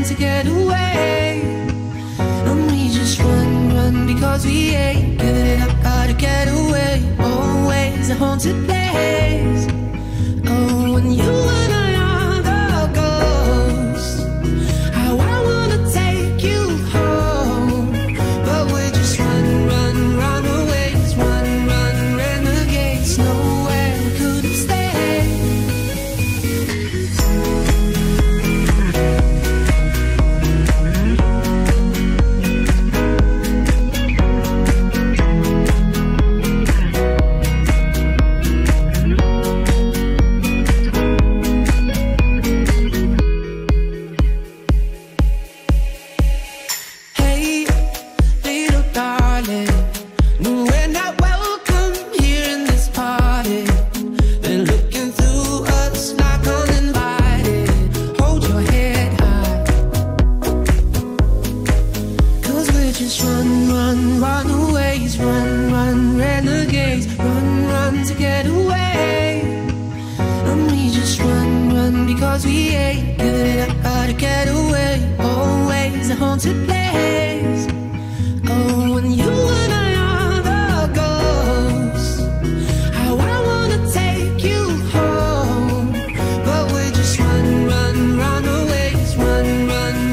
to get away. And we just run because we ain't giving it up, gotta get away. Always a haunted place. Oh, when you and I are the ghosts, how I wanna take you home. But we're just runaways, run, renegades. Nowhere we couldn't stay. Runaways, run, renegades. Run to get away. And we just run because we ain't giving it up, gotta get away. Always a haunted place. Oh, when you and I are the ghosts, how I wanna take you home. But we're just runaways, run,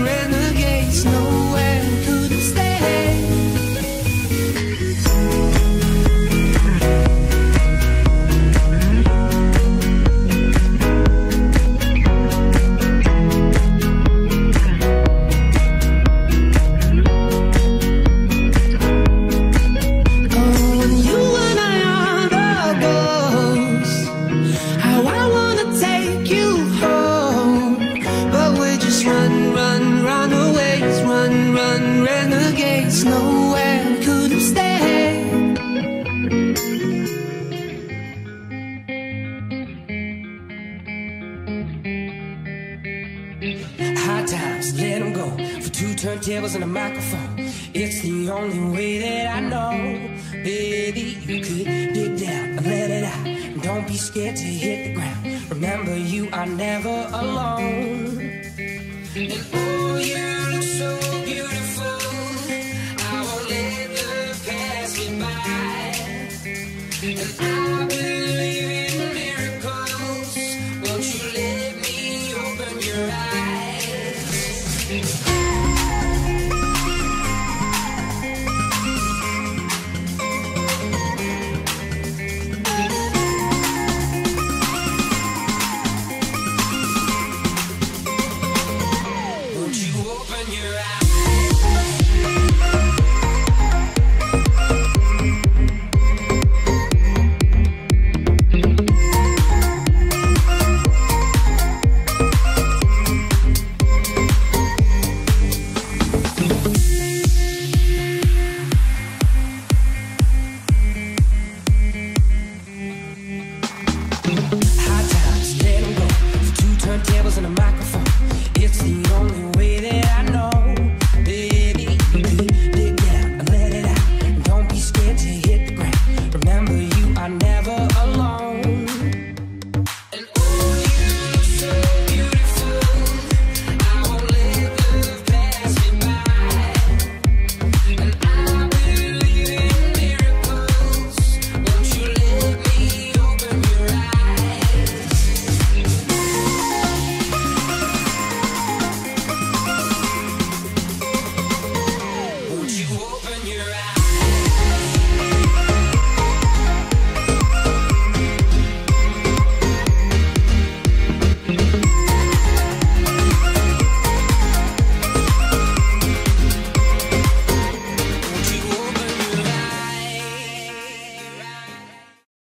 renegades. Nowhere we couldn't stay. Runaways, run, renegades. Nowhere we couldn't stay. High times, let them go. For two turntables and a microphone, it's the only way that I know. Baby, you could dig down and let it out. And don't be scared to hit the ground. Remember, you are never alone. And oh, you look so beautiful, I won't let the past get by. And I believe in miracles, won't you let me open your eyes?